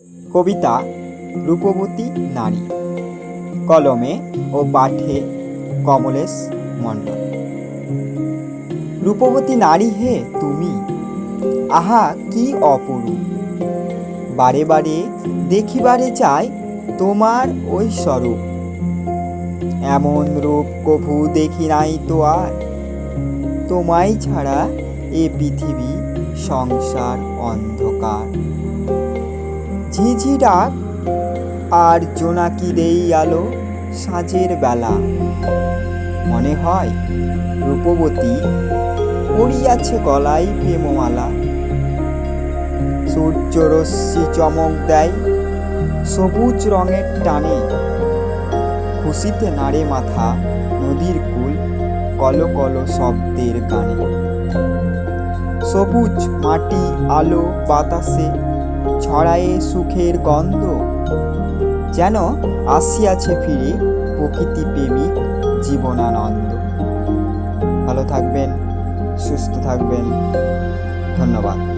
কবিতা রূপবতী নারী, কলমে ও পাঠে কমলেশ মণ্ডল। রূপবতী নারী হে তুমি, আহা কি অপরূপ! বারে বারে দেখিবারে চাই তোমার ওই স্বরূপ। এমন রূপ কভু দেখি নাই তো আর, তোমায় ছাড়া এ পৃথিবী সংসার অন্ধকার। ঝিঝি ডাক আর জোনাকি দেই আলো সাঁঝের বেলা, মনে হয় রূপবতী পড়িয়াছে গলায় প্রেমমালা। সূর্য রশ্মি চমক দেয় সবুজ রঙের টানে, খুশিতে নাড়ে মাথা নদীর কূল কলো কলো শব্দের গানে। সবুজ মাটি আলো বাতাসে ছড়ায়ে সুখের গন্ধ, যেন আসিয়াছে ফিরে প্রকৃতি প্রেমিক জীবনানন্দ। ভালো থাকবেন, সুস্থ থাকবেন, ধন্যবাদ।